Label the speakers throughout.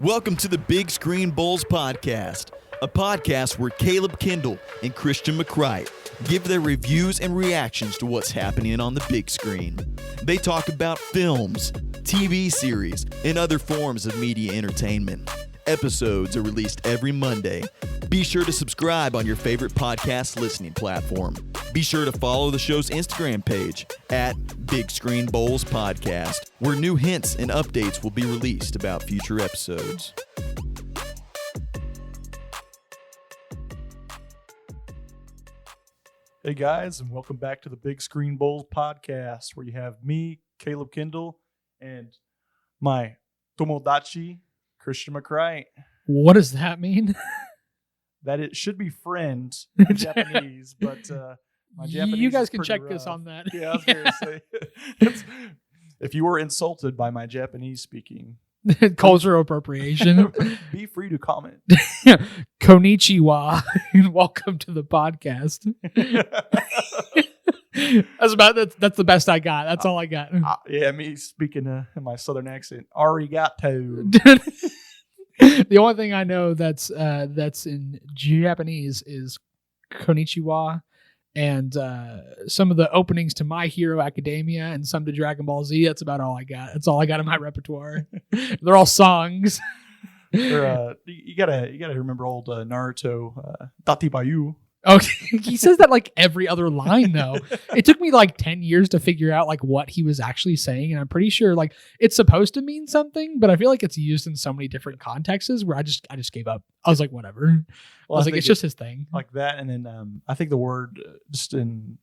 Speaker 1: Welcome to the Big Screen Bulls podcast, a podcast where Caleb Kindle and Christian McCrite give their reviews and reactions to what's happening on the big screen. They talk about films, TV series, and other forms of media entertainment. Episodes are released every Monday. Be sure to subscribe on your favorite podcast listening platform. Be sure to follow the show's Instagram page at Big Screen Bowls Podcast, where new hints and updates will be released about future episodes.
Speaker 2: Hey guys, and welcome back to the Big Screen Bowls Podcast, where you have me, Caleb Kindle, and my tomodachi, Christian McCrite.
Speaker 3: What does that mean?
Speaker 2: That it should be friend in Japanese, but my Japanese
Speaker 3: you guys
Speaker 2: is
Speaker 3: can
Speaker 2: pretty
Speaker 3: check
Speaker 2: rough.
Speaker 3: this on that.
Speaker 2: Yeah, I was going to say. If you were insulted by my Japanese speaking,
Speaker 3: Cultural appropriation.
Speaker 2: be free to comment.
Speaker 3: Konnichiwa. Welcome to the podcast. That's the best I got. That's all I got.
Speaker 2: Yeah, me speaking in my southern accent. Arigato.
Speaker 3: The only thing I know that's in Japanese is Konnichiwa, and some of the openings to My Hero Academia and some to Dragon Ball Z. That's about all I got. That's all I got in my repertoire. They're all songs.
Speaker 2: You gotta remember old Naruto, Dati Bayu.
Speaker 3: Okay, he says that like every other line though. It took me like 10 years to figure out like what he was actually saying, and I'm pretty sure like it's supposed to mean something, but I feel like it's used in so many different contexts where I just gave up. I was like, whatever.
Speaker 2: Well,
Speaker 3: I was like, it's just his thing.
Speaker 2: Like that, and then I think the word just in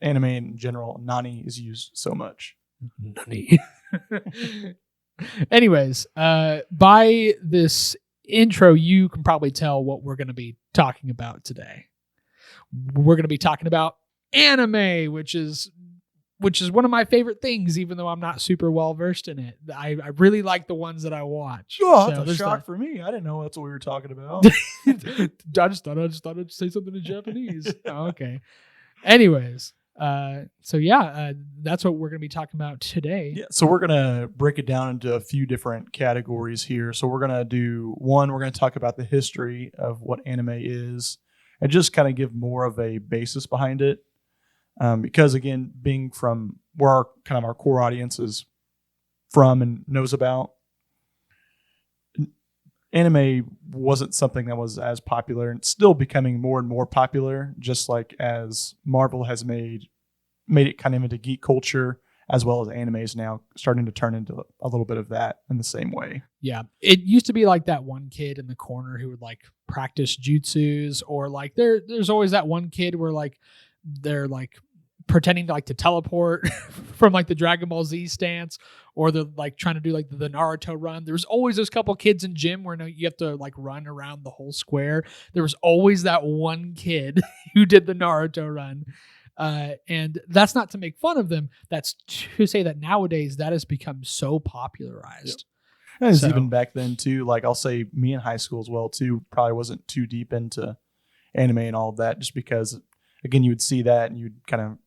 Speaker 2: anime in general, nani, is used so much.
Speaker 3: Nani. Anyways, by this intro, you can probably tell what we're going to be talking about today. We're going to be talking about anime, which is one of my favorite things, even though I'm not super well versed in it. I really like the ones that I watch.
Speaker 2: Oh,
Speaker 3: So
Speaker 2: that's a
Speaker 3: there's
Speaker 2: shock
Speaker 3: that.
Speaker 2: for me. I didn't know that's what we were talking about.
Speaker 3: I just thought I'd say something in Japanese. Oh, okay. Anyways, that's what we're going to be talking about today.
Speaker 2: Yeah, so we're gonna break it down into a few different categories here. So we're gonna do one. We're gonna talk about the history of what anime is, and just kind of give more of a basis behind it. Because again, being from where our core audience is from and knows about, anime wasn't something that was as popular, and it's still becoming more and more popular, just like as Marvel has made it kind of into geek culture, as well as anime is now starting to turn into a little bit of that in the same way.
Speaker 3: Yeah. It used to be like that one kid in the corner who would like practice jutsus, or like there's always that one kid where like they're like pretending to like to teleport from like the Dragon Ball Z stance, or they're like trying to do like the Naruto run. There's always those couple kids in gym where you have to like run around the whole square. There was always that one kid who did the Naruto run. And that's not to make fun of them. That's to say that nowadays that has become so popularized.
Speaker 2: Yep. And even back then too, like I'll say me in high school as well too, probably wasn't too deep into anime and all of that, just because again, you would see that and you'd kind of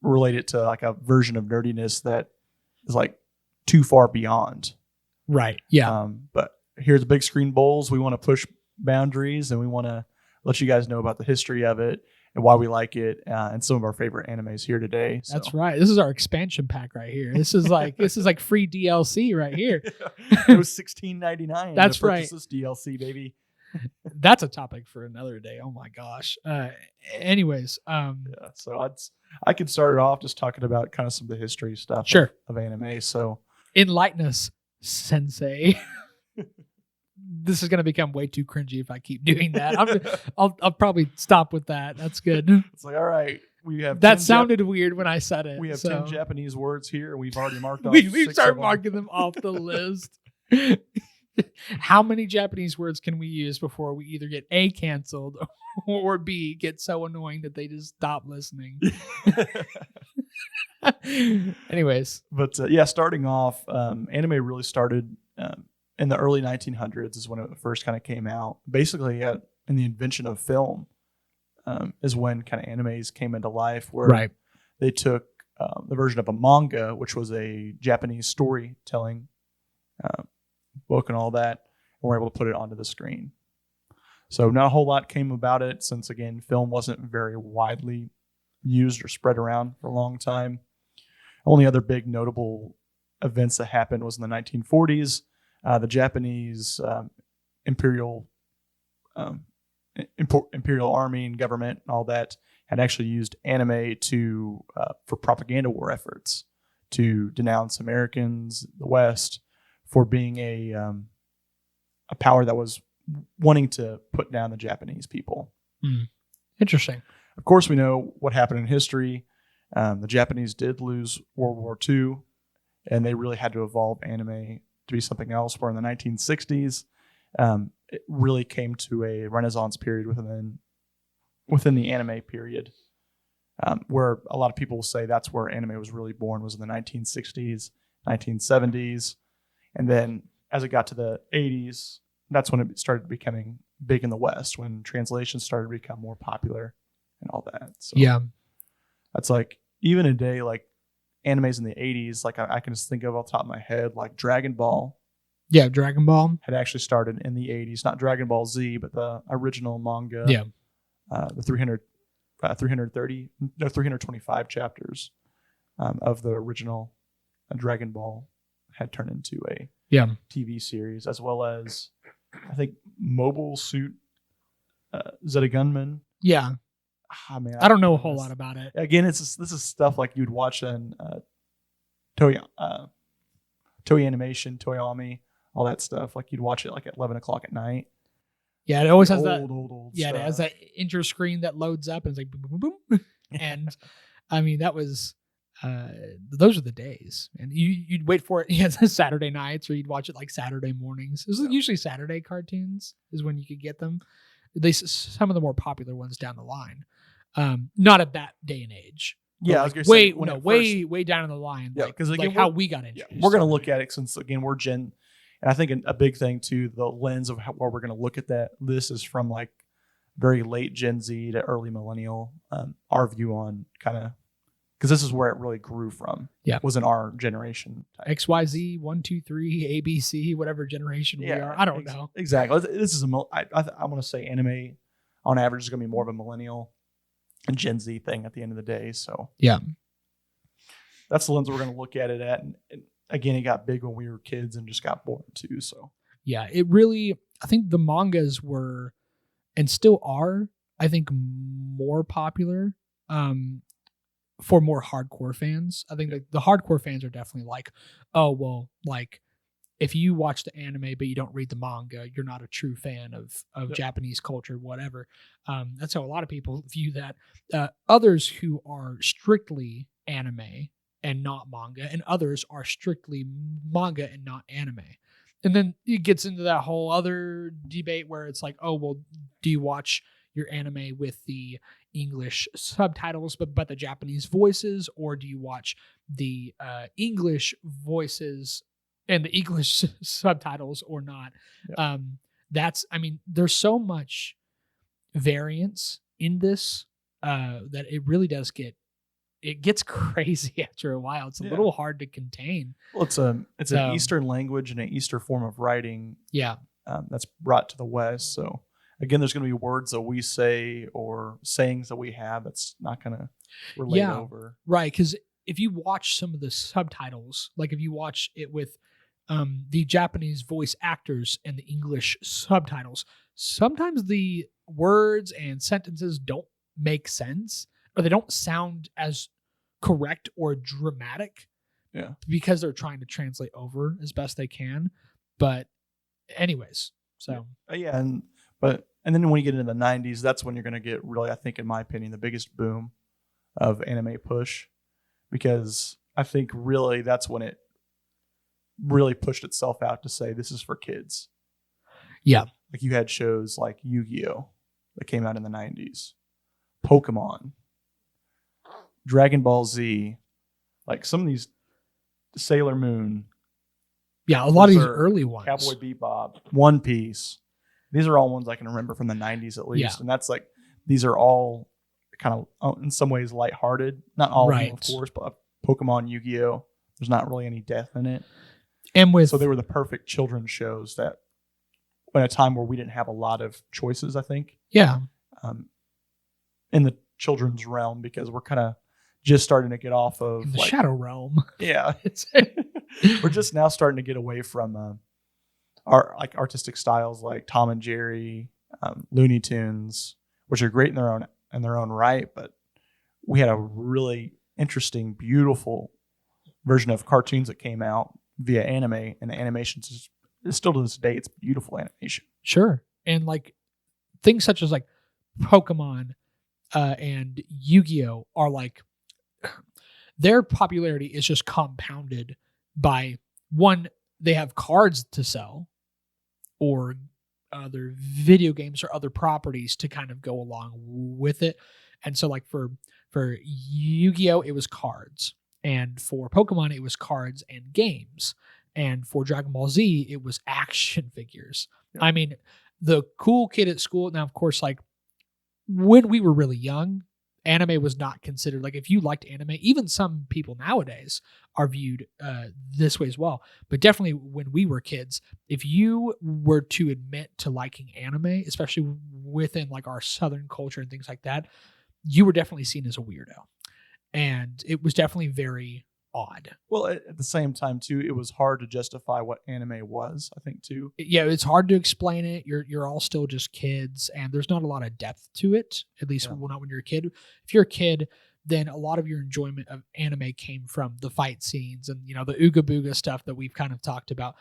Speaker 2: relate it to like a version of nerdiness that is like too far beyond.
Speaker 3: Right. Yeah.
Speaker 2: But here's the Big Screen Bowls. We want to push boundaries, and we want to let you guys know about the history of it and why we like it, and some of our favorite animes here today. So.
Speaker 3: That's right. This is our expansion pack right here. This is like free DLC right here.
Speaker 2: It was $16.99.
Speaker 3: That's
Speaker 2: to
Speaker 3: right.
Speaker 2: purchase this DLC, baby.
Speaker 3: That's a topic for another day. Oh my gosh. Anyways,
Speaker 2: so I could start it off just talking about kind of some of the history stuff
Speaker 3: sure.
Speaker 2: of anime. So
Speaker 3: enlighten us, Sensei. This is going to become way too cringy if I keep doing that. I'll probably stop with that. That's good.
Speaker 2: It's like, all right, we have
Speaker 3: that sounded weird when I said it.
Speaker 2: We have 10 Japanese words here, and we've already marked off.
Speaker 3: we start marking them off the list. How many Japanese words can we use before we either get A, canceled, or B, get so annoying that they just stop listening? Anyways.
Speaker 2: But starting off, anime really started in the early 1900s is when it first kind of came out. Basically, in the invention of film is when kind of animes came into life, where they took the version of a manga, which was a Japanese storytelling book and all that, were able to put it onto the screen. So not a whole lot came about it since, again, film wasn't very widely used or spread around for a long time. Only other big notable events that happened was in the 1940s. The Japanese imperial army and government and all that had actually used anime for propaganda war efforts to denounce Americans, the West, for being a power that was wanting to put down the Japanese people.
Speaker 3: Interesting.
Speaker 2: Of course, we know what happened in history. The Japanese did lose World War II, and they really had to evolve anime to be something else. Where in the 1960s, it really came to a renaissance period within the anime period, where a lot of people will say that's where anime was really born, was in the 1960s, 1970s. And then as it got to the 80s, that's when it started becoming big in the West, when translations started to become more popular and all that. So
Speaker 3: Yeah.
Speaker 2: that's like, even a day like animes in the 80s, like I can just think of off the top of my head, like Dragon Ball.
Speaker 3: Yeah, Dragon Ball
Speaker 2: Had actually started in the 80s, not Dragon Ball Z, but the original manga.
Speaker 3: Yeah.
Speaker 2: The 325 chapters of the original Dragon Ball had turned into a TV series, as well as I think Mobile Suit Zeta Gunman.
Speaker 3: Yeah.
Speaker 2: Man,
Speaker 3: I don't know a whole lot about it.
Speaker 2: Again, this is stuff like you'd watch in Toei Animation, Toei all that stuff. Like you'd watch it like at 11 o'clock at night.
Speaker 3: Yeah, it always has
Speaker 2: old
Speaker 3: Yeah,
Speaker 2: stuff.
Speaker 3: it has that intro screen that loads up and it's like boom, boom, boom, boom. And I mean, that was those are the days. And you'd wait for it Saturday nights, or you'd watch it like Saturday mornings. This is usually Saturday cartoons is when you could get them. At least some of the more popular ones down the line. Not at that day and age.
Speaker 2: Yeah,
Speaker 3: like
Speaker 2: I was going to say
Speaker 3: way down in the line.
Speaker 2: Yeah, because again,
Speaker 3: how we got into.
Speaker 2: We're going to look at it since again we're Gen, and I think a big thing too, the lens of where we're going to look at this is from like very late Gen Z to early millennial. Our view on kind of, because this is where it really grew from.
Speaker 3: Yeah,
Speaker 2: was in our generation.
Speaker 3: XYZ 1, 2, 3 ABC, whatever generation we are. I don't know
Speaker 2: exactly. This is I want to say anime on average is going to be more of a millennial and Gen Z thing at the end of the day. So
Speaker 3: yeah,
Speaker 2: that's the lens we're going to look at it at. And again, it got big when we were kids and just got born too. So
Speaker 3: yeah, it really, I think the mangas were and still are, I think, more popular for more hardcore fans. I think the hardcore fans are definitely like, oh, well, like if you watch the anime but you don't read the manga, you're not a true fan of Japanese culture, whatever. That's how a lot of people view that. Others who are strictly anime and not manga, and others are strictly manga and not anime. And then it gets into that whole other debate where it's like, oh, well, do you watch your anime with the English subtitles but the Japanese voices, or do you watch the English voices and the English subtitles or not? Yep. There's so much variance in this that it really does gets crazy after a while. It's a little hard to contain.
Speaker 2: Well, it's an Eastern language and an Eastern form of writing.
Speaker 3: Yeah.
Speaker 2: That's brought to the West. So again, there's going to be words that we say or sayings that we have that's not going to relate over.
Speaker 3: Right. Because if you watch some of the subtitles, like if you watch it with the Japanese voice actors and the English subtitles, sometimes the words and sentences don't make sense, or they don't sound as correct or dramatic.
Speaker 2: Yeah.
Speaker 3: Because they're trying to translate over as best they can. But anyways, so.
Speaker 2: Yeah. And then when you get into the 90s, that's when you're going to get really, I think, in my opinion, the biggest boom of anime push, because I think really that's when it really pushed itself out to say this is for kids.
Speaker 3: Yeah.
Speaker 2: Like you had shows like Yu-Gi-Oh! That came out in the 90s, Pokemon, Dragon Ball Z, like some of these, Sailor Moon.
Speaker 3: Yeah, a lot of these early ones.
Speaker 2: Cowboy Bebop, One Piece. These are all ones I can remember from the 90s at least.
Speaker 3: Yeah.
Speaker 2: And that's like, these are all kind of in some ways lighthearted. Not all of them, of course, but Pokemon, Yu-Gi-Oh! There's not really any death in it.
Speaker 3: And
Speaker 2: so they were the perfect children's shows that in a time where we didn't have a lot of choices, I think,
Speaker 3: Yeah.
Speaker 2: in the children's realm, because we're kind of just starting to get off of
Speaker 3: In the shadow realm.
Speaker 2: Yeah.
Speaker 3: It's
Speaker 2: We're just now starting to get away from our like artistic styles like Tom and Jerry, Looney Tunes, which are great in their own right, but we had a really interesting, beautiful version of cartoons that came out via anime, and the animations is still to this day, it's beautiful animation.
Speaker 3: Sure. And like things such as like Pokemon and Yu-Gi-Oh are like their popularity is just compounded by one, they have cards to sell or other video games or other properties to kind of go along with it. And so like for Yu-Gi-Oh it was cards, and for Pokemon it was cards and games, and for Dragon Ball Z it was action figures.
Speaker 2: Yeah.
Speaker 3: I mean, the cool kid at school, now of course, like when we were really young, anime was not considered, like if you liked anime, even some people nowadays are viewed this way as well. But definitely when we were kids, if you were to admit to liking anime, especially within like our Southern culture and things like that, you were definitely seen as a weirdo. And it was definitely very odd.
Speaker 2: Well, at the same time too, it was hard to justify what anime was, I think too.
Speaker 3: Yeah, it's hard to explain it. You're all still just kids, and there's not a lot of depth to it, at least not when you're a kid. If you're a kid, then a lot of your enjoyment of anime came from the fight scenes and, the Ooga Booga stuff that we've kind of talked about.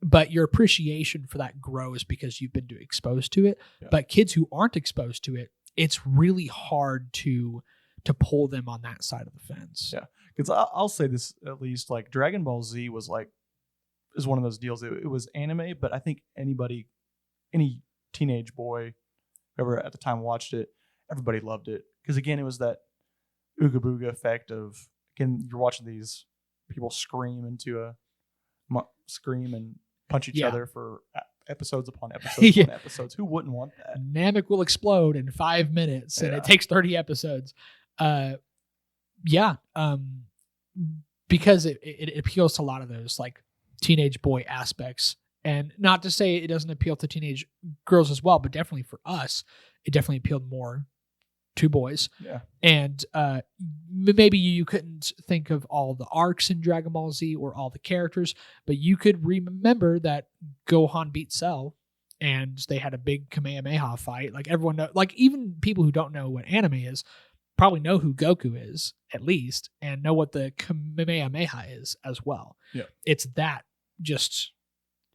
Speaker 3: But your appreciation for that grows because you've been exposed to it. Yeah. But kids who aren't exposed to it, it's really hard to pull them on that side of the fence.
Speaker 2: Yeah. Because I'll say this, at least, like Dragon Ball Z is one of those deals. It was anime, but I think any teenage boy, whoever at the time watched it, everybody loved it. Because again, it was that Ooga Booga effect of, again, you're watching these people scream and punch each other for episodes upon episodes upon episodes. Who wouldn't want that?
Speaker 3: Namek will explode in 5 minutes, and it takes 30 episodes. Because it appeals to a lot of those like teenage boy aspects, and not to say it doesn't appeal to teenage girls as well, but definitely for us, it definitely appealed more to boys.
Speaker 2: Yeah.
Speaker 3: And maybe you couldn't think of all the arcs in Dragon Ball Z or all the characters, but you could remember that Gohan beat Cell and they had a big Kamehameha fight. Like everyone knows, like even people who don't know what anime is probably know who Goku is at least, and know what the Kamehameha is as well.
Speaker 2: Yeah.
Speaker 3: It's that just,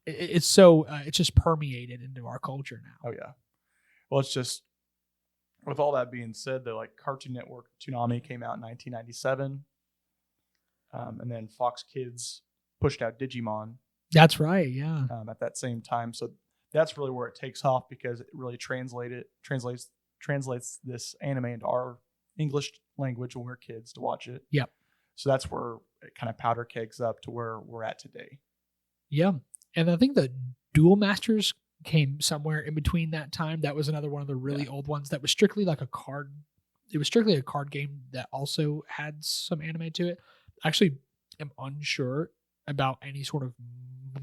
Speaker 3: it's so, it's just permeated into our culture now.
Speaker 2: Oh yeah. Well, it's just, with all that being said, the like Cartoon Network Toonami came out in 1997. And then Fox Kids pushed out Digimon.
Speaker 3: That's right. Yeah.
Speaker 2: At that same time. So that's really where it takes off, because it really translates this anime into our English language when we're kids to watch it.
Speaker 3: Yep.
Speaker 2: So that's where it kind of powder kegs up to where we're at today.
Speaker 3: Yeah. And I think the Duel Masters came somewhere in between that time. That was another one of the really old ones that was strictly like a card. It was strictly a card game that also had some anime to it. I actually am unsure about any sort of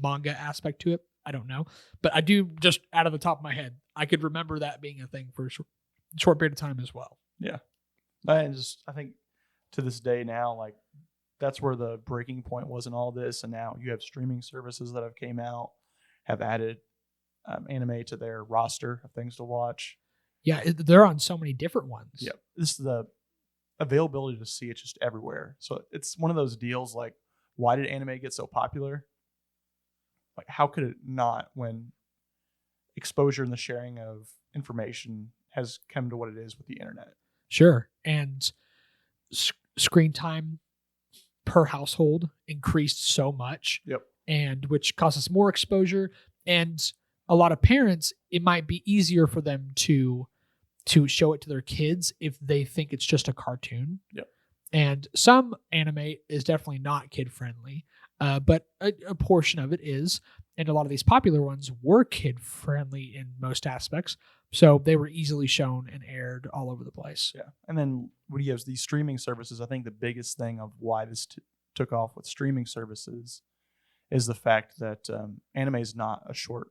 Speaker 3: manga aspect to it. I don't know. But I do, just out of the top of my head, I could remember that being a thing for a short period of time as well.
Speaker 2: Yeah. I think to this day now, like that's where the breaking point was in all this. And now you have streaming services that have came out, have added anime to their roster of things to watch.
Speaker 3: Yeah, they're on so many different ones.
Speaker 2: Yeah, this is the availability to see it just everywhere. So it's one of those deals like, why did anime get so popular? Like, how could it not, when exposure and the sharing of information has come to what it is with the internet?
Speaker 3: Sure. And screen time per household increased so much.
Speaker 2: Yep.
Speaker 3: And which causes more exposure. And a lot of parents, it might be easier for them to show it to their kids if they think it's just a cartoon.
Speaker 2: Yep.
Speaker 3: And some anime is definitely not kid friendly, but a portion of it is. And a lot of these popular ones were kid friendly in most aspects. So they were easily shown and aired all over the place.
Speaker 2: Yeah. And then when you have these streaming services, I think the biggest thing of why this took off with streaming services is the fact that anime is not a short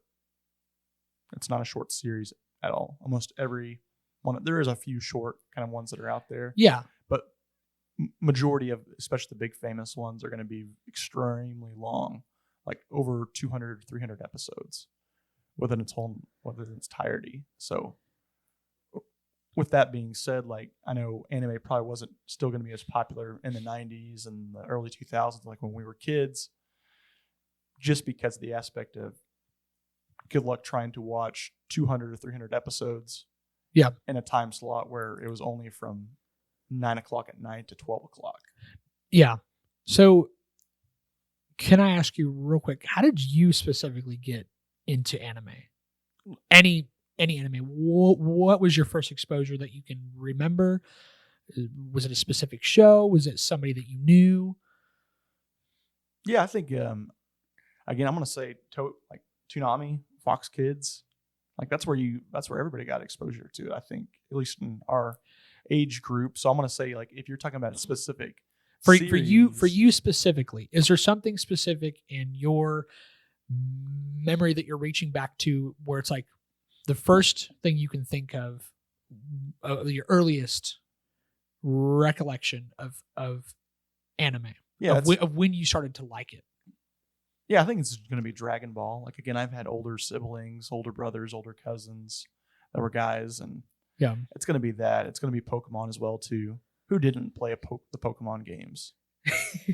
Speaker 2: It's not a short series at all. Almost every one. There is a few short kind of ones that are out there.
Speaker 3: Yeah.
Speaker 2: But majority of, especially the big famous ones, are going to be extremely long, like over 200, 300 episodes within its entirety. So with that being said, like I know anime probably wasn't still going to be as popular in the 90s and the early 2000s, like when we were kids, just because of the aspect of good luck trying to watch 200 or 300 episodes in a time slot where it was only from 9 o'clock at night to 12 o'clock.
Speaker 3: Yeah. So can I ask you real quick, how did you specifically get into anime? Any anime? What was your first exposure that you can remember? Was it a specific show? Was it somebody that you knew?
Speaker 2: Yeah, I think, again, I'm going to say like Toonami, Fox Kids. Like that's where everybody got exposure to it, I think, at least in our age group. So I'm going to say, like, if you're talking about a specific
Speaker 3: for
Speaker 2: series,
Speaker 3: you specifically, is there something specific in your memory that you're reaching back to where it's like the first thing you can think of your earliest recollection of anime?
Speaker 2: Yeah,
Speaker 3: of when you started to like it.
Speaker 2: Yeah, I think it's going to be Dragon Ball. Like, again, I've had older siblings, older brothers, older cousins that were guys, and
Speaker 3: yeah,
Speaker 2: it's going to be that. It's going to be Pokemon as well too. Who didn't play the Pokemon games?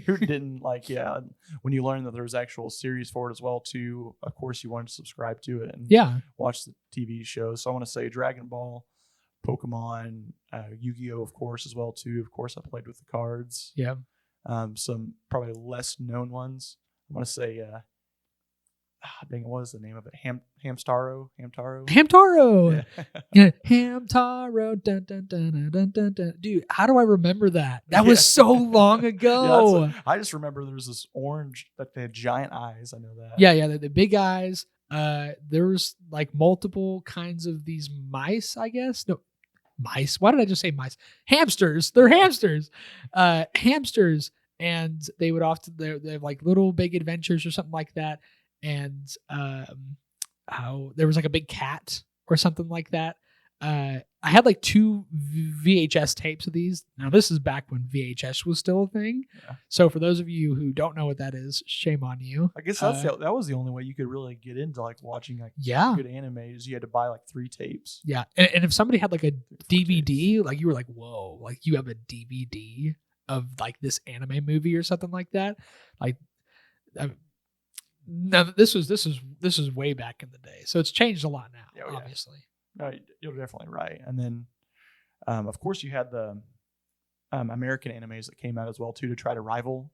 Speaker 2: Who didn't when you learned that there was actual series for it as well too, of course you wanted to subscribe to it and watch the TV shows. So I want to say Dragon Ball, Pokemon, Yu-Gi-Oh, of course, as well too. Of course, I played with the cards.
Speaker 3: Yeah.
Speaker 2: Some probably less known ones. I want to say, what is the name of it? Hamtaro.
Speaker 3: Yeah. Hamtaro. Dun, dun, dun, dun, dun, dun. Dude, how do I remember that? That was so long ago.
Speaker 2: I just remember there was this orange, that they had giant eyes. I know that.
Speaker 3: Yeah, the big eyes. There was like multiple kinds of these mice, I guess. No, mice. Why did I just say mice? Hamsters. They're hamsters. Hamsters. And they would often they have like little big adventures or something like that. And there was like a big cat or something like that. I had like 2 VHS tapes of these. Now this is back when VHS was still a thing. Yeah. So for those of you who don't know what that is, shame on you.
Speaker 2: I guess that was the only way you could really get into like watching like good anime is you had to buy like 3 tapes.
Speaker 3: Yeah, and if somebody had like a DVD, like you were like, whoa, like you have a DVD of like this anime movie or something like that. Like, no, this was way back in the day. So it's changed a lot now, obviously.
Speaker 2: No, you're definitely right. And then, of course, you had the American animes that came out as well too to try to rival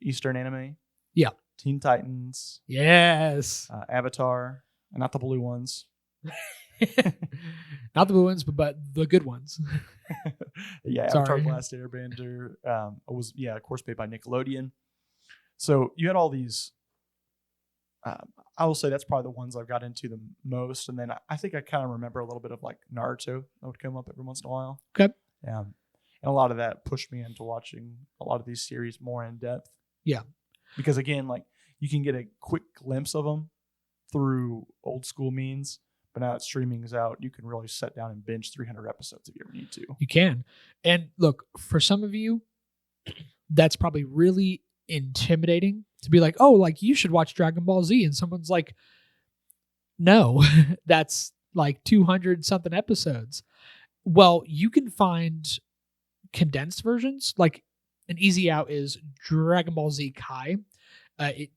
Speaker 2: Eastern anime.
Speaker 3: Yeah,
Speaker 2: Teen Titans.
Speaker 3: Yes.
Speaker 2: Avatar, and not the blue ones.
Speaker 3: Not the blue ones, but the good ones.
Speaker 2: Avatar: The Last Airbender was of course made by Nickelodeon. So you had all these. I will say that's probably the ones I've got into the most, and then I think I kind of remember a little bit of like Naruto that would come up every once in a while.
Speaker 3: Okay.
Speaker 2: And a lot of that pushed me into watching a lot of these series more in depth.
Speaker 3: Yeah.
Speaker 2: Because again, like you can get a quick glimpse of them through old school means. But now that streaming is out, you can really sit down and binge 300 episodes if you ever need to.
Speaker 3: You can. And look, for some of you, that's probably really intimidating to be like, oh, like you should watch Dragon Ball Z. And someone's like, no, that's like 200 something episodes. Well, you can find condensed versions. Like an easy out is Dragon Ball Z Kai. It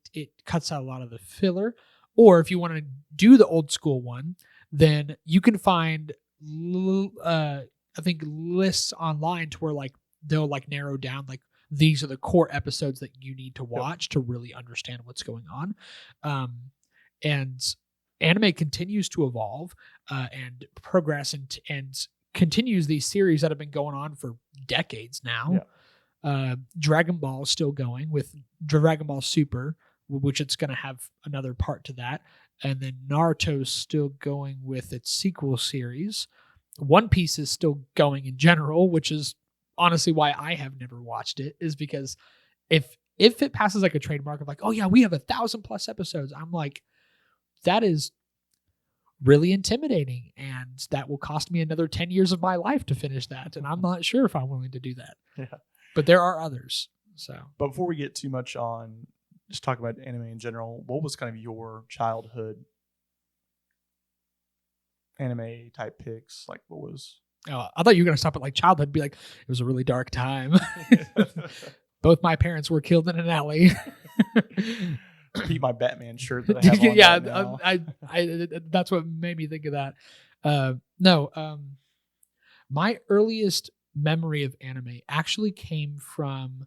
Speaker 3: cuts out a lot of the filler. Or if you want to do the old school one, then you can find, I think, lists online to where like they'll like narrow down like these are the core episodes that you need to watch to really understand what's going on. And anime continues to evolve and progress and continues these series that have been going on for decades now. Yeah. Dragon Ball is still going with Dragon Ball Super, which it's going to have another part to that. And then Naruto's still going with its sequel series. One Piece is still going in general, which is honestly why I have never watched it, is because if it passes like a trademark of like, oh yeah, we have 1,000+ episodes, I'm like, that is really intimidating, and that will cost me another 10 years of my life to finish that, and I'm not sure if I'm willing to do that.
Speaker 2: Yeah.
Speaker 3: But there are others. So,
Speaker 2: but before we get too much on just talk about anime in general, what was kind of your childhood anime type picks? Like, what was?
Speaker 3: oh, I thought you were going to stop at like childhood and be like, it was a really dark time. Both my parents were killed in an alley.
Speaker 2: Keep my Batman shirt that I have on
Speaker 3: yeah,
Speaker 2: right now.
Speaker 3: I that's what made me think of that. No, my earliest memory of anime actually came from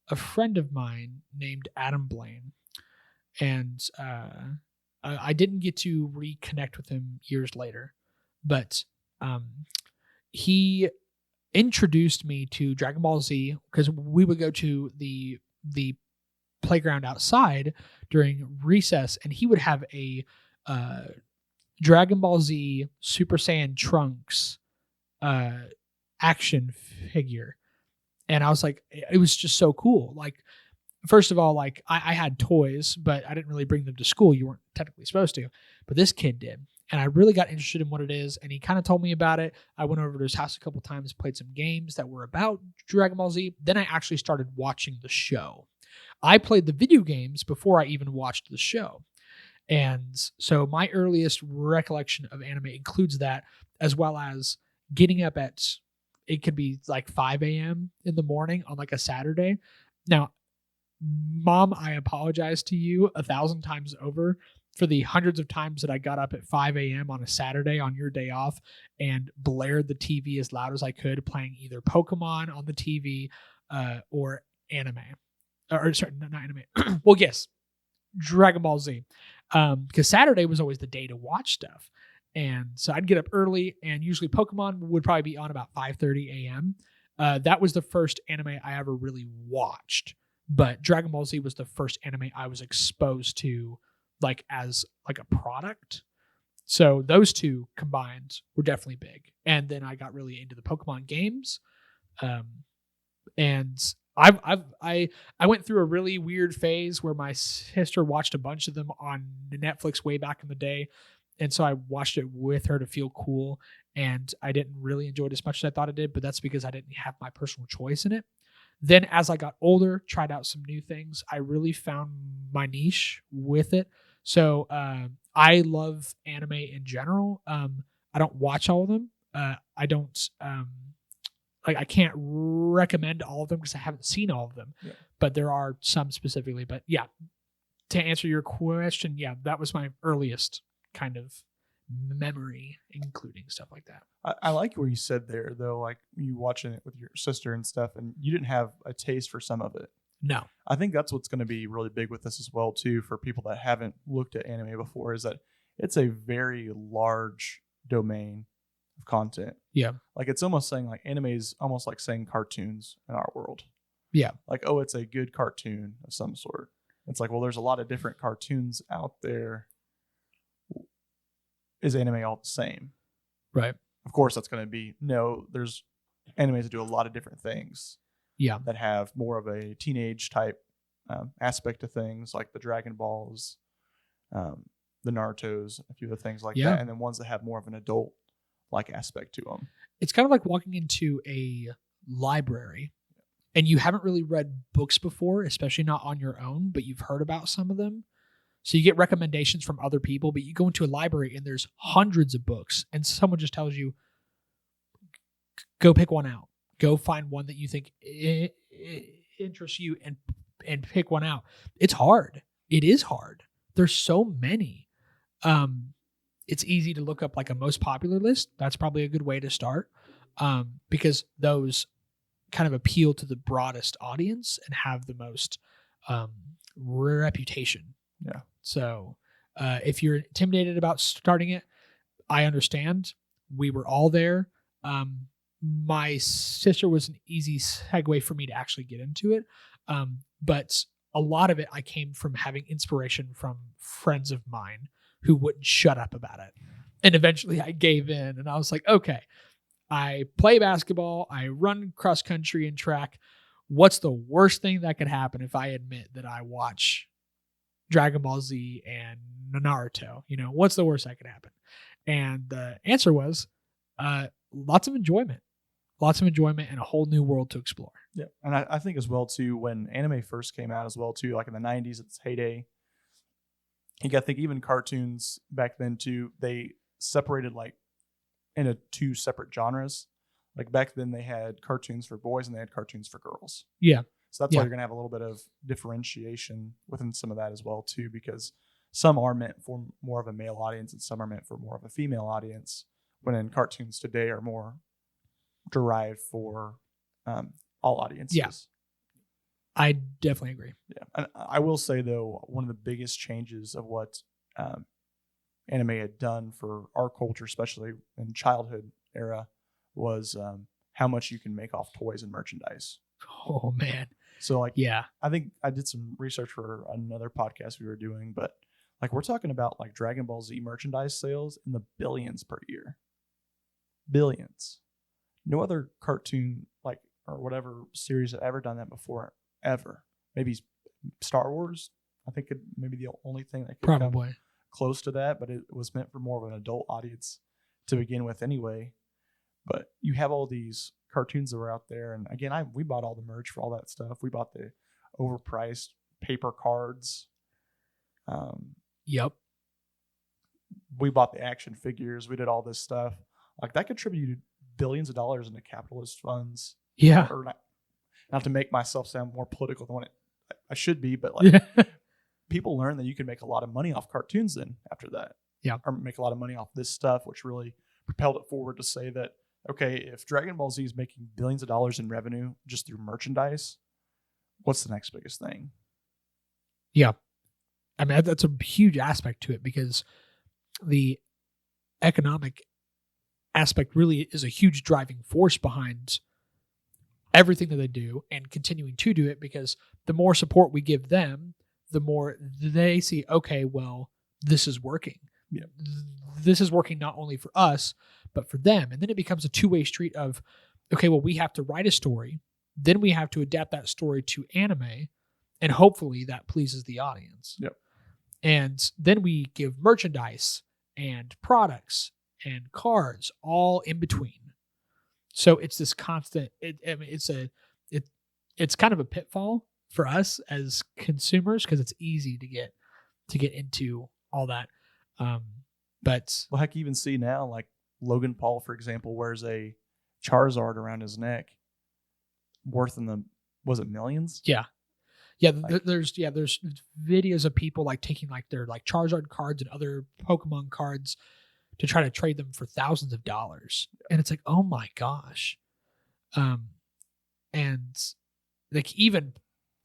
Speaker 3: a friend of mine named Adam Blaine, and I didn't get to reconnect with him years later, but he introduced me to Dragon Ball Z because we would go to the playground outside during recess, and he would have a Dragon Ball Z Super Saiyan Trunks action figure. And I was like, it was just so cool. Like, first of all, like I had toys, but I didn't really bring them to school. You weren't technically supposed to, but this kid did. And I really got interested in what it is. And he kind of told me about it. I went over to his house a couple times, played some games that were about Dragon Ball Z. Then I actually started watching the show. I played the video games before I even watched the show. And so my earliest recollection of anime includes that, as well as getting up at, it could be like 5 a.m. in the morning on like a Saturday. Now, Mom, I apologize to you 1,000 times over for the hundreds of times that I got up at 5 a.m. on a Saturday on your day off and blared the TV as loud as I could, playing either Pokemon on the TV or anime. Or sorry, not anime. Well, yes, Dragon Ball Z. Because Saturday was always the day to watch stuff. And so I'd get up early, and usually Pokemon would probably be on about 5:30 a.m. That was the first anime I ever really watched. But Dragon Ball Z was the first anime I was exposed to, like as like a product. So those two combined were definitely big. And then I got really into the Pokemon games. And I went through a really weird phase where my sister watched a bunch of them on Netflix way back in the day. And so I watched it with her to feel cool. And I didn't really enjoy it as much as I thought I did, but that's because I didn't have my personal choice in it. Then as I got older, tried out some new things, I really found my niche with it. So I love anime in general. I don't watch all of them. I don't I can't recommend all of them because I haven't seen all of them. Yeah. But there are some specifically. But yeah, to answer your question, yeah, that was my earliest kind of memory, including stuff like that.
Speaker 2: I like what you said there, though, like you watching it with your sister and stuff, and you didn't have a taste for some of it.
Speaker 3: No.
Speaker 2: I think that's what's going to be really big with this as well, too, for people that haven't looked at anime before, is that it's a very large domain of content.
Speaker 3: Yeah.
Speaker 2: Like it's almost saying like anime is almost like saying cartoons in our world.
Speaker 3: Yeah.
Speaker 2: Like, oh, it's a good cartoon of some sort. It's like, well, there's a lot of different cartoons out there. Is anime all the same?
Speaker 3: Right.
Speaker 2: Of course, that's going to be, no, there's animes that do a lot of different things.
Speaker 3: Yeah.
Speaker 2: That have more of a teenage type aspect to things, like the Dragon Balls, the Narutos, a few of the things like that. And then ones that have more of an adult like aspect to them.
Speaker 3: It's kind of like walking into a library and you haven't really read books before, especially not on your own, but you've heard about some of them. So you get recommendations from other people, but you go into a library and there's hundreds of books and someone just tells you, go pick one out. Go find one that you think interests you and pick one out. It's hard. It is hard. There's so many. It's easy to look up like a most popular list. That's probably a good way to start because those kind of appeal to the broadest audience and have the most reputation.
Speaker 2: Yeah.
Speaker 3: So if you're intimidated about starting it, I understand. We were all there. My sister was an easy segue for me to actually get into it. But a lot of it, I came from having inspiration from friends of mine who wouldn't shut up about it. And eventually I gave in and I was like, okay, I play basketball. I run cross country and track. What's the worst thing that could happen if I admit that I watch Dragon Ball Z and Naruto? You know, what's the worst that could happen? And the answer was lots of enjoyment and a whole new world to explore.
Speaker 2: Yeah. And I think as well, too, when anime first came out as well, too, like in the 90s, its heyday, I think even cartoons back then, too, they separated like into two separate genres. Like back then they had cartoons for boys and they had cartoons for girls.
Speaker 3: Yeah.
Speaker 2: So that's why you're going to have a little bit of differentiation within some of that as well, too, because some are meant for more of a male audience and some are meant for more of a female audience, when in cartoons today are more derived for all audiences.
Speaker 3: Yeah. I definitely agree.
Speaker 2: Yeah. And I will say, though, one of the biggest changes of what anime had done for our culture, especially in childhood era, was how much you can make off toys and merchandise.
Speaker 3: Oh, man.
Speaker 2: So, like,
Speaker 3: yeah,
Speaker 2: I think I did some research for another podcast we were doing, but like we're talking about like Dragon Ball Z merchandise sales in the billions per year. Billions. No other cartoon like or whatever series have ever done that before, ever. Maybe Star Wars. I think it maybe the only thing that could
Speaker 3: probably
Speaker 2: come close to that, but it was meant for more of an adult audience to begin with anyway. But you have all these cartoons that were out there, and again, we bought all the merch for all that stuff. We bought the overpriced paper cards.
Speaker 3: Yep.
Speaker 2: We bought the action figures. We did all this stuff. Like that contributed billions of dollars into capitalist funds.
Speaker 3: Yeah.
Speaker 2: Or not to make myself sound more political than what I should be, but like people learned that you can make a lot of money off cartoons then after that.
Speaker 3: Yeah.
Speaker 2: Or make a lot of money off this stuff, which really propelled it forward to say that, okay, if Dragon Ball Z is making billions of dollars in revenue just through merchandise, what's the next biggest thing?
Speaker 3: Yeah. I mean, that's a huge aspect to it, because the economic aspect really is a huge driving force behind everything that they do and continuing to do it, because the more support we give them, the more they see, okay, well, this is working.
Speaker 2: Yeah.
Speaker 3: This is working not only for us, but for them. And then it becomes a two-way street of, okay, well, we have to write a story, then we have to adapt that story to anime, and hopefully that pleases the audience.
Speaker 2: Yep. And
Speaker 3: then we give merchandise and products and cards all in between. So it's this constant. It's kind of a pitfall for us as consumers, because it's easy to get into all that. But
Speaker 2: well, heck, you even see now, like Logan Paul, for example, wears a Charizard around his neck, worth in the, was it millions?
Speaker 3: Yeah. Yeah, there's videos of people like taking like their like Charizard cards and other Pokemon cards to try to trade them for thousands of dollars, and it's like, oh my gosh, and like even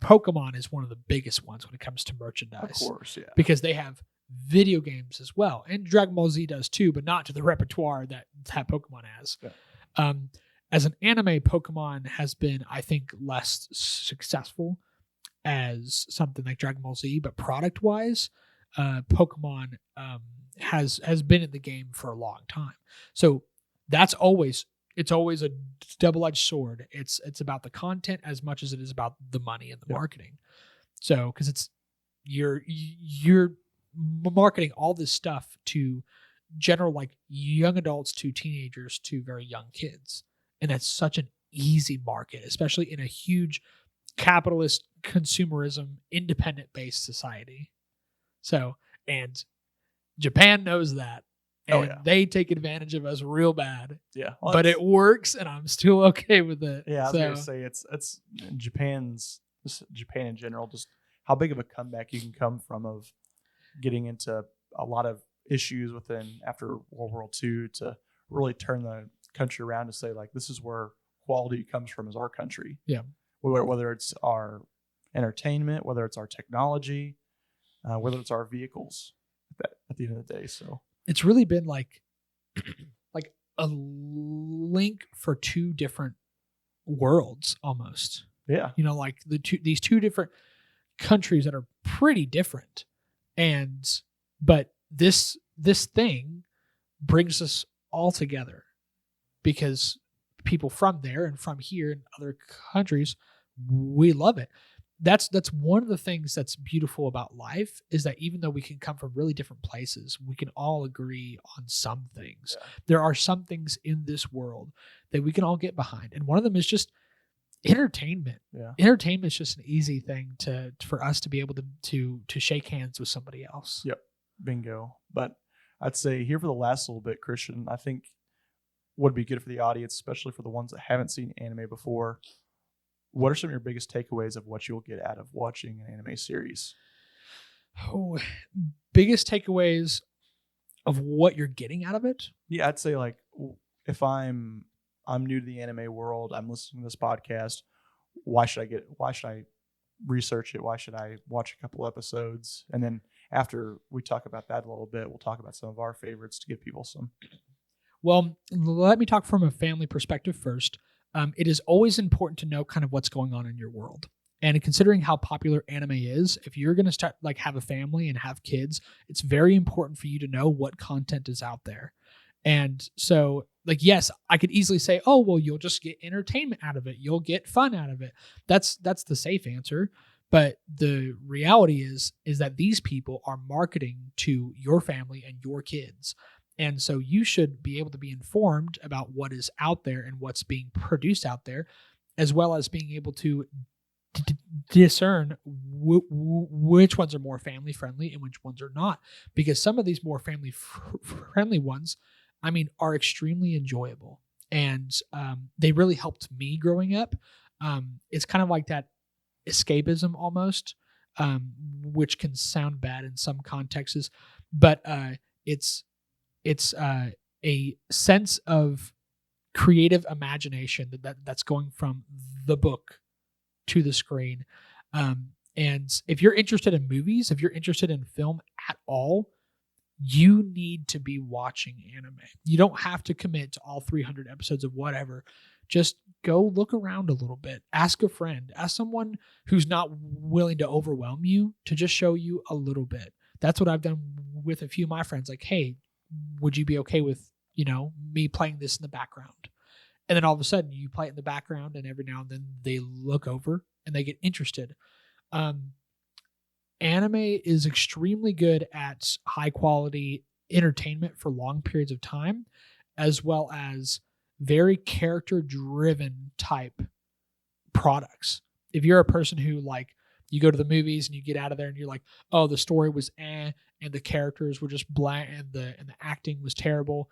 Speaker 3: Pokemon is one of the biggest ones when it comes to merchandise,
Speaker 2: of course, yeah,
Speaker 3: because they have video games as well, and Dragon Ball Z does too, but not to the repertoire that Pokemon has.
Speaker 2: Yeah.
Speaker 3: As an anime, Pokemon has been, I think, less successful as something like Dragon Ball Z, but product wise, Pokemon has been in the game for a long time. So it's always a double-edged sword. It's about the content as much as it is about the money and the marketing. So because it's you're marketing all this stuff to general, like young adults to teenagers to very young kids, and that's such an easy market, especially in a huge capitalist, consumerism, independent-based society. So, and Japan knows that, and they take advantage of us real bad.
Speaker 2: Yeah, well,
Speaker 3: but it works, and I'm still okay with it.
Speaker 2: Yeah, I was gonna say it's Japan in general. Just how big of a comeback you can come from of getting into a lot of issues within after World War II to really turn the country around to say, like, this is where quality comes from, is our country.
Speaker 3: Yeah.
Speaker 2: Whether it's our entertainment, whether it's our technology, whether it's our vehicles at the end of the day. So
Speaker 3: it's really been like a link for two different worlds almost.
Speaker 2: Yeah.
Speaker 3: You know, like these two different countries that are pretty different. But this thing brings us all together, because people from there and from here and other countries, we love it. that's one of the things that's beautiful about life, is that even though we can come from really different places, we can all agree on some things.
Speaker 2: Yeah.
Speaker 3: There are some things in this world that we can all get behind, and one of them is just entertainment.
Speaker 2: Yeah.
Speaker 3: Entertainment is just an easy thing for us to be able to shake hands with somebody else.
Speaker 2: Yep. Bingo. But I'd say here for the last little bit, Christian, I think would be good for the audience, especially for the ones that haven't seen anime before. What are some of your biggest takeaways of what you'll get out of watching an anime series?
Speaker 3: Oh, biggest takeaways of what you're getting out of it?
Speaker 2: Yeah, I'd say like if I'm new to the anime world, I'm listening to this podcast, why should I research it? Why should I watch a couple episodes? And then after we talk about that a little bit, we'll talk about some of our favorites to give people some.
Speaker 3: Well, let me talk from a family perspective first. It is always important to know kind of what's going on in your world. And considering how popular anime is, if you're going to start like have a family and have kids, it's very important for you to know what content is out there. And so, like, yes, I could easily say, oh, well, you'll just get entertainment out of it. You'll get fun out of it. That's the safe answer. But the reality is that these people are marketing to your family and your kids. And so you should be able to be informed about what is out there and what's being produced out there, as well as being able to discern which ones are more family friendly and which ones are not. Because some of these more family friendly ones, I mean, are extremely enjoyable. And they really helped me growing up. It's kind of like that escapism almost, which can sound bad in some contexts, but it's a sense of creative imagination that's going from the book to the screen. And if you're interested in movies, if you're interested in film at all, you need to be watching anime. You don't have to commit to all 300 episodes of whatever. Just go look around a little bit. Ask a friend. Ask someone who's not willing to overwhelm you to just show you a little bit. That's what I've done with a few of my friends. Like, hey, would you be okay with, me playing this in the background? And then all of a sudden you play it in the background, and every now and then they look over and they get interested. Anime is extremely good at high quality entertainment for long periods of time, as well as very character driven type products. If you're a person who you go to the movies and you get out of there and you're like, oh, the story was and the characters were just bland and the acting was terrible.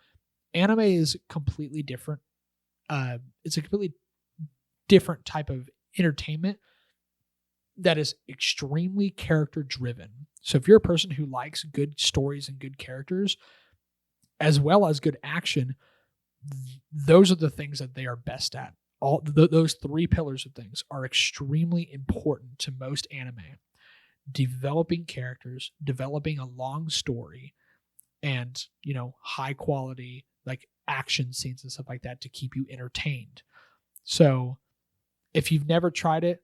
Speaker 3: Anime is completely different. It's a completely different type of entertainment that is extremely character driven. So if you're a person who likes good stories and good characters, as well as good action, those are the things that they are best at. All those three pillars of things are extremely important to most anime. Developing characters, developing a long story, and high quality action scenes and stuff like that to keep you entertained. So if you've never tried it,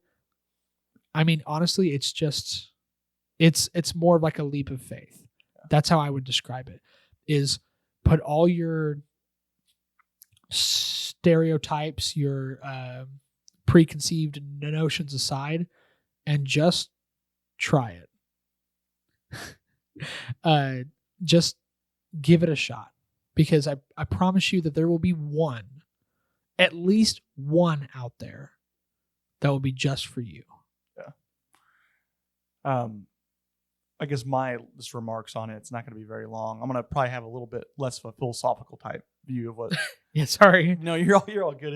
Speaker 3: I mean, honestly, it's more of like a leap of faith. That's how I would describe it, is put all your stereotypes, your preconceived notions aside, and just try it. Just give it a shot, because I promise you that there will be at least one out there that will be just for you.
Speaker 2: Yeah. I guess my just remarks on it, it's not going to be very long. I'm going to probably have a little bit less of a philosophical type view of what.
Speaker 3: Yeah, sorry.
Speaker 2: No, you're all good.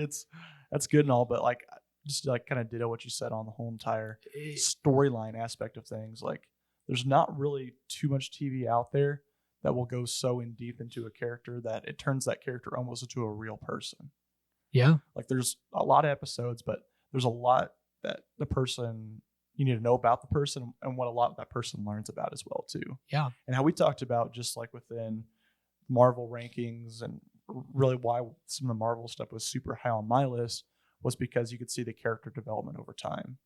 Speaker 2: That's good and all, but just kind of ditto what you said on the whole entire storyline aspect of things. There's not really too much TV out there that will go so in deep into a character that it turns that character almost into a real person.
Speaker 3: Yeah.
Speaker 2: There's a lot of episodes, but there's a lot that the person, you need to know about the person and what a lot of that person learns about as well too.
Speaker 3: Yeah.
Speaker 2: And how we talked about just within Marvel rankings, and really why some of the Marvel stuff was super high on my list was because you could see the character development over time.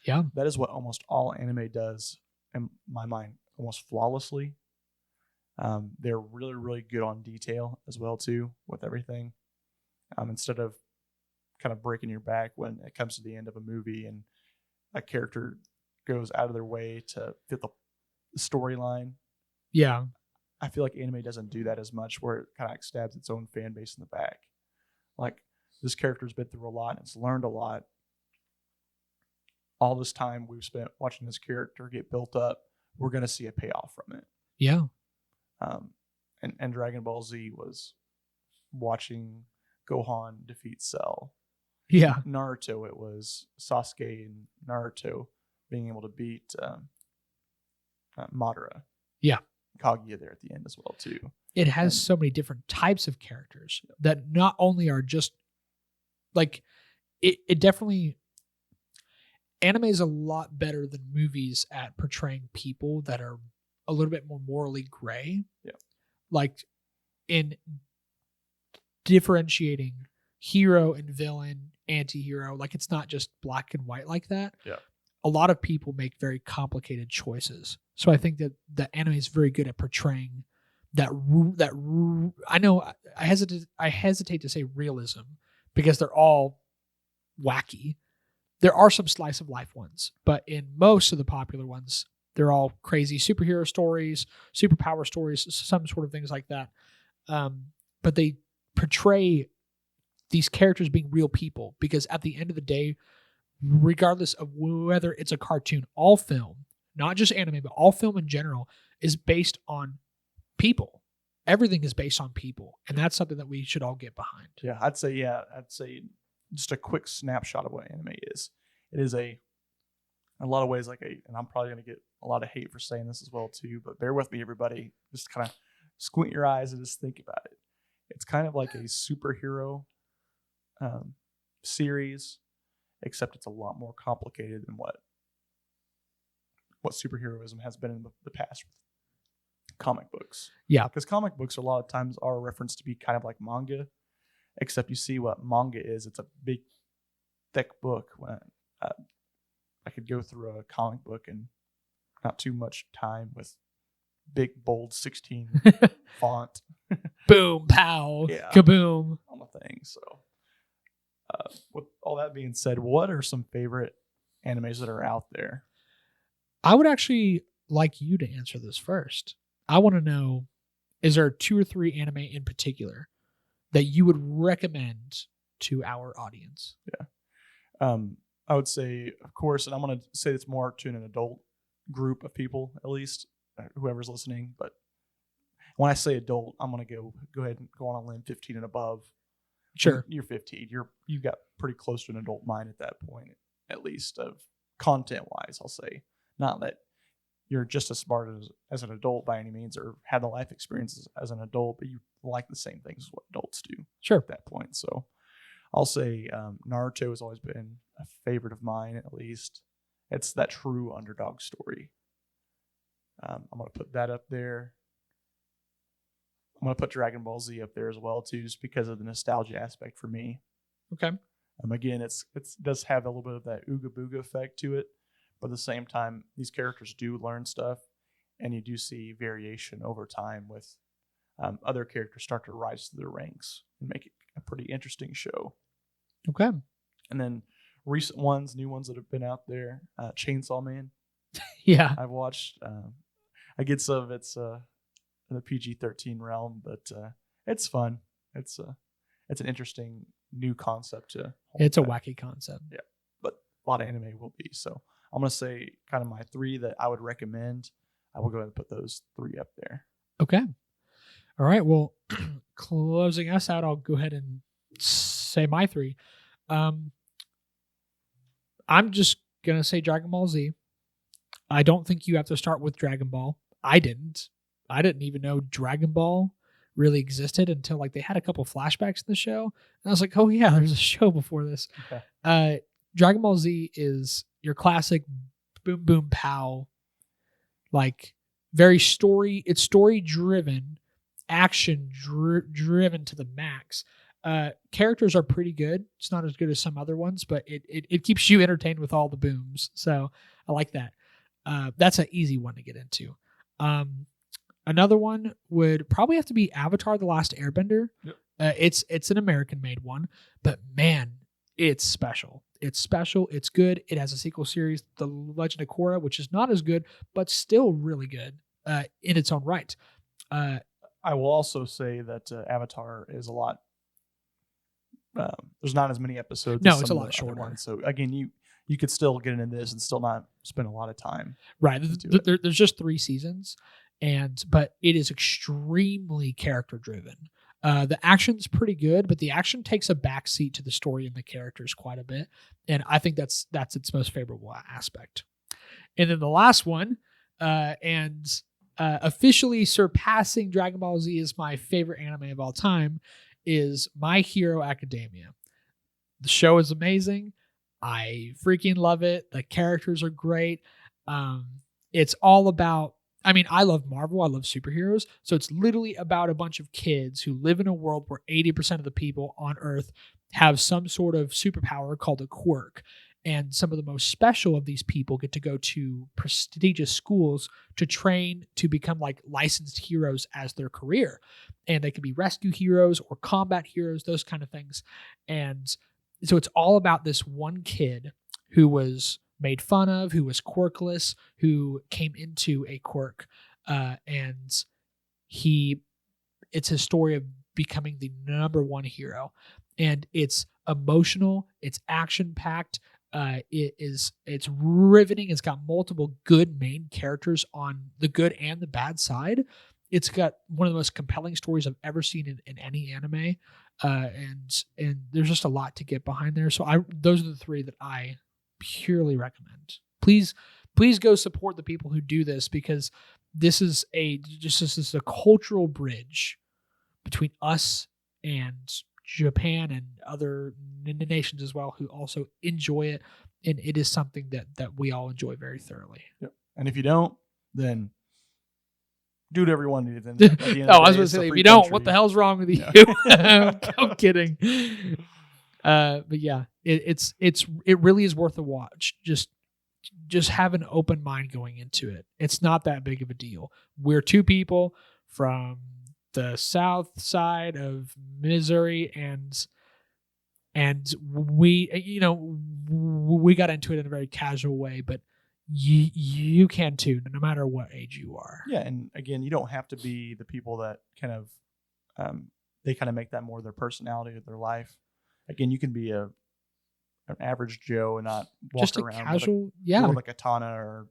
Speaker 3: Yeah.
Speaker 2: That is what almost all anime does, in my mind, almost flawlessly. They're really, really good on detail as well too with everything. Instead of kind of breaking your back when it comes to the end of a movie and a character goes out of their way to fit the storyline.
Speaker 3: Yeah.
Speaker 2: I feel like anime doesn't do that as much, where it kind of like stabs its own fan base in the back. Like, this character's been through a lot and it's learned a lot. All this time we've spent watching this character get built up, we're going to see a payoff from it.
Speaker 3: Yeah.
Speaker 2: And Dragon Ball Z was watching Gohan defeat Cell.
Speaker 3: Yeah.
Speaker 2: Naruto, it was Sasuke and Naruto being able to beat Madara.
Speaker 3: Yeah.
Speaker 2: Kaguya there at the end as well too.
Speaker 3: It has so many different types of characters that not only are just like it definitely, anime is a lot better than movies at portraying people that are a little bit more morally gray.
Speaker 2: Yeah.
Speaker 3: Like in differentiating hero and villain, anti-hero. Like, it's not just black and white like that.
Speaker 2: Yeah.
Speaker 3: A lot of people make very complicated choices. So I think that the anime is very good at portraying that I know I hesitate to say realism because they're all wacky. There are some slice of life ones, but in most of the popular ones, they're all crazy superhero stories, superpower stories, some sort of things like that. But they portray these characters being real people, because at the end of the day, regardless of whether it's a cartoon, all film, not just anime, but all film in general, is based on people. Everything is based on people. And that's something that we should all get behind.
Speaker 2: Yeah, I'd say just a quick snapshot of what anime is. It is in a lot of ways and I'm probably going to get a lot of hate for saying this as well too, but bear with me, everybody. Just kind of squint your eyes and just think about it. It's kind of like a superhero series, except it's a lot more complicated than what superheroism has been in the past with comic books.
Speaker 3: Yeah.
Speaker 2: Because comic books a lot of times are referenced to be kind of like manga, except you see what manga is. It's a big, thick book. I could go through a comic book in not too much time with big, bold 16 font.
Speaker 3: Boom, pow, kaboom.
Speaker 2: On the thing. So, with all that being said, what are some favorite animes that are out there?
Speaker 3: I would actually like you to answer this first. I want to know, is there 2 or 3 anime in particular that you would recommend to our audience?
Speaker 2: Yeah. I would say, of course, and I'm going to say it's more to an adult group of people, at least, whoever's listening. But when I say adult, I'm going to go ahead and go on a limb, 15 and above.
Speaker 3: Sure.
Speaker 2: You're 15. You got pretty close to an adult mind at that point, at least, of content-wise, I'll say. Not that you're just as smart as an adult by any means, or had the life experiences as an adult, but you like the same things as what adults do.
Speaker 3: Sure.
Speaker 2: At that point. So I'll say Naruto has always been a favorite of mine, at least. It's that true underdog story. I'm going to put that up there. I'm going to put Dragon Ball Z up there as well, too, just because of the nostalgia aspect for me.
Speaker 3: Okay.
Speaker 2: Again, it does have a little bit of that Ooga Booga effect to it, but at the same time, these characters do learn stuff, and you do see variation over time with other characters start to rise to their ranks and make it a pretty interesting show.
Speaker 3: Okay.
Speaker 2: And then recent ones, new ones that have been out there, Chainsaw Man.
Speaker 3: Yeah.
Speaker 2: I've watched. I get some of it's in the PG-13 realm, but it's fun. It's an interesting new concept to.
Speaker 3: It's a wacky concept.
Speaker 2: Yeah, but a lot of anime will be. So I'm gonna say kind of my 3 that I would recommend. I will go ahead and put those 3 up there.
Speaker 3: Okay. All right. Well, closing us out, I'll go ahead and say my 3. I'm just gonna say Dragon Ball Z. I don't think you have to start with Dragon Ball. I didn't even know Dragon Ball really existed until like they had a couple flashbacks in the show. And I was like, oh yeah, there's a show before this. Okay. Dragon Ball Z is your classic boom, boom, pow, like very it's story driven, action driven to the max. Characters are pretty good. It's not as good as some other ones, but it keeps you entertained with all the booms. So I like that. That's an easy one to get into. Another one would probably have to be Avatar: The Last Airbender. Yep. It's an American-made one, but man, it's special. It's special. It's good. It has a sequel series, The Legend of Korra, which is not as good, but still really good in its own right.
Speaker 2: I will also say that Avatar is a lot. There's not as many episodes.
Speaker 3: No,
Speaker 2: as
Speaker 3: it's
Speaker 2: some
Speaker 3: a
Speaker 2: of
Speaker 3: lot
Speaker 2: the other
Speaker 3: shorter.
Speaker 2: ones. So again, you could still get into this and still not spend a lot of time.
Speaker 3: Right. There's just 3 seasons, but it is extremely character driven. The action's pretty good, but the action takes a backseat to the story and the characters quite a bit, and I think that's its most favorable aspect. And then the last one, officially surpassing Dragon Ball Z as my favorite anime of all time, is My Hero Academia. The show is amazing. I freaking love it. The characters are great. It's all about, I love Marvel. I love superheroes. So it's literally about a bunch of kids who live in a world where 80% of the people on Earth have some sort of superpower called a quirk. And some of the most special of these people get to go to prestigious schools to train to become like licensed heroes as their career. And they can be rescue heroes or combat heroes, those kind of things. And so it's all about this one kid who was made fun of, who was quirkless, who came into a quirk. And it's his story of becoming the number one hero. And it's emotional, it's action-packed. It's riveting. It's got multiple good main characters on the good and the bad side. It's got one of the most compelling stories I've ever seen in any anime. And there's just a lot to get behind there. So those are the 3 that I purely recommend. Please go support the people who do this, because this is a cultural bridge between us and Japan and other nations as well, who also enjoy it, and it is something that we all enjoy very thoroughly.
Speaker 2: Yep. And if you don't, then do whatever you want to do. Then
Speaker 3: I was going to say, if you don't, what the hell's wrong with you? Yeah. I'm kidding. But yeah, it really is worth a watch. Just have an open mind going into it. It's not that big of a deal. We're 2 people from the south side of Missouri, and we got into it in a very casual way, but you can too, no matter what age you are.
Speaker 2: Yeah, and again, you don't have to be the people that kind of they kind of make that more their personality or their life. Again, you can be an average Joe and not walk
Speaker 3: just a
Speaker 2: around
Speaker 3: casual,
Speaker 2: with a katana or.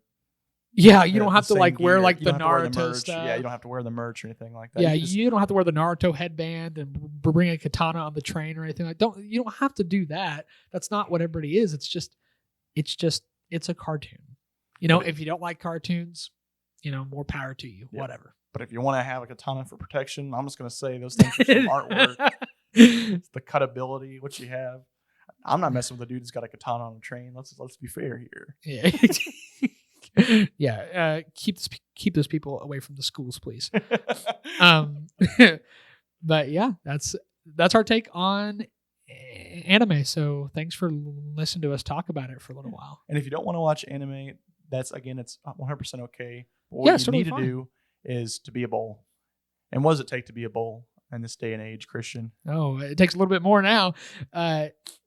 Speaker 3: Yeah, you don't have to like wear
Speaker 2: gear.
Speaker 3: like
Speaker 2: You
Speaker 3: the
Speaker 2: don't have to wear the
Speaker 3: Naruto
Speaker 2: merch.
Speaker 3: stuff.
Speaker 2: Yeah, you don't have to wear the merch or anything like that.
Speaker 3: Yeah, you don't have to wear the Naruto headband and bring a katana on the train or anything like. You don't have to do that. That's not what everybody is. It's a cartoon. If you don't like cartoons, more power to you. Yeah. Whatever.
Speaker 2: But if you want to have a katana for protection, I'm just going to say those things are some artwork. It's the cutability, what you have. I'm not messing with a dude who's got a katana on a train. Let's be fair here.
Speaker 3: Yeah. Yeah, keep those people away from the schools, please. But yeah, that's our take on anime. So thanks for listening to us talk about it for a little while.
Speaker 2: And if you don't want to watch anime, it's 100% okay. But what you need to do is to be a bull. And what does it take to be a bull in this day and age, Christian?
Speaker 3: Oh, it takes a little bit more now.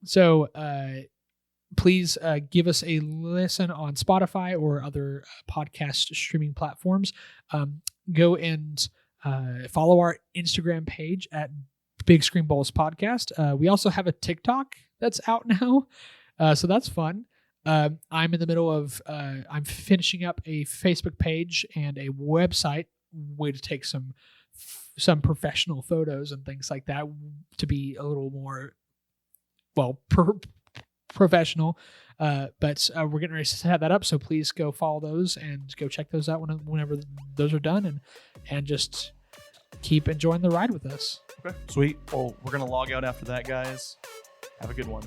Speaker 3: So please give us a listen on Spotify or other podcast streaming platforms. Go and follow our Instagram page at Big Screen Bowls Podcast. We also have a TikTok that's out now, so that's fun. I'm in the middle of I'm finishing up a Facebook page and a website way to take some professional photos and things like that to be a little more professional, but we're getting ready to have that up, so please go follow those and go check those out whenever those are done, and just keep enjoying the ride with us.
Speaker 2: Okay, sweet. Well, we're gonna log out after that, guys. Have a good one.